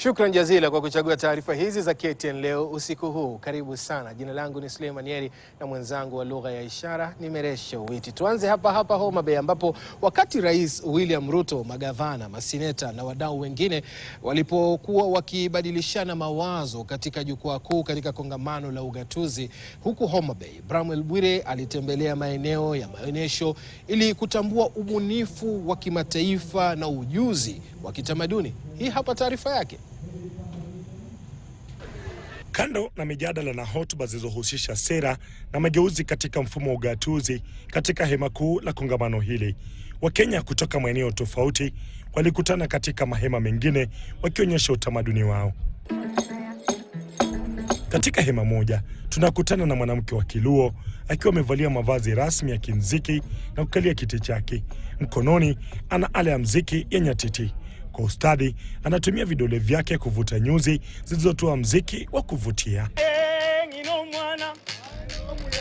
Shukran jazila kwa kuchagua taarifa hizi za KTN leo usiku huu. Karibu sana. Jina langu ni Suleiman Yeri na mwenzangu wa lugha ya ishara ni Meresha Witi. Tuanze hapa Homa Bay, ambapo wakati Rais William Ruto, magavana, maseneta na wadau wengine walipokuwa wakibadilishana mawazo katika jukwaa kuu katika kongamano la ugatuzi huku Homa Bay, Bramwell Bwire alitembelea maeneo ya maonyesho ili kutambua ubunifu wa kimataifa na ujuzi wa kitamaduni. Hii hapa taarifa yake. Kando na mijadala na hotuba zilizohusisha sera na mageuzi katika mfumo wa ugatuzi katika hema kuu la kongamano hili, Wakenya kutoka maeneo tofauti walikutana katika mahema mengine wakionyesha utamaduni wao. Katika hema moja tunakutana na mwanamke wa Kiluo akiwa amevalia mavazi rasmi ya kimziki na kukalia kiti chake. Mkononi ana ala ya mziki ya nyatiti. Kwa ustadi anatumia vidole vyake kuvuta nyuzi zilizotoa mziki wa kuvutia.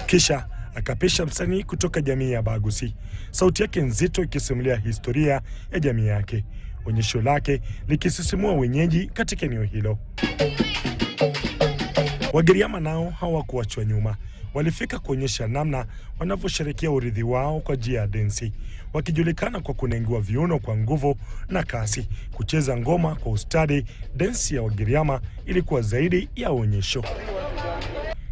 Kisha akapisha msanii kutoka jamii ya Bagusi, sauti yake nzito ikisimulia historia ya jamii yake, onyesho lake likisisimua wenyeji katika eneo hilo. Wagiriama nao hawakuachwa nyuma. Walifika kuonyesha namna wanavyosherehekea urithi wao kwa njia ya densi, wakijulikana kwa kunengua viuno kwa nguvu na kasi, kucheza ngoma kwa ustadi. Densi ya Wagiriama ilikuwa zaidi ya onyesho.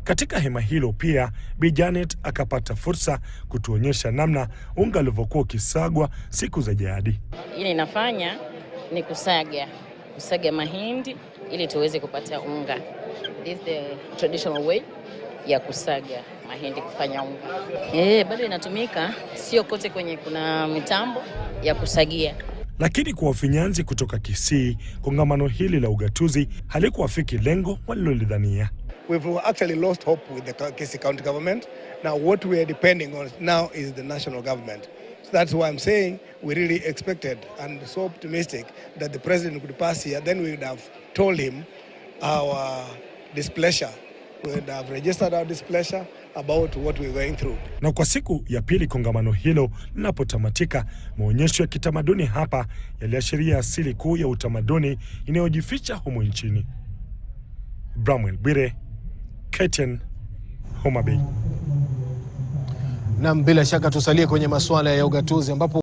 Katika hema hilo pia Bi Janet akapata fursa kutuonyesha namna unga ulivyokuwa ukisagwa siku za jadi. Ile inafanya ni kusaga mahindi ili tuweze kupata unga. This is the traditional way ya kusaga mahindi kufanya unga. Bado inatumika, sio kote kwenye kuna mitambo ya kusagia. Lakini kwa wafinyanzi kutoka Kisii, kongamano hili la ugatuzi halikuafiki lengo walilolidhania. We've actually lost hope with the Kisii County government. Now what we are depending on now is the national government. So that's why I'm saying we really expected and so optimistic that the president could pass here. Then we would have told him our displeasure. We would have registered our displeasure about what we're going through. Na kwa siku ya pili kongamano hilo linapotamatika, maonyesho ya kitamaduni hapa yaliashiria asili kuu ya utamaduni inayojificha humu nchini. Bramwell Bwire, KTN, Homa Bay. Na bila shaka tusalie kwenye masuala ya ugatuzi ambapo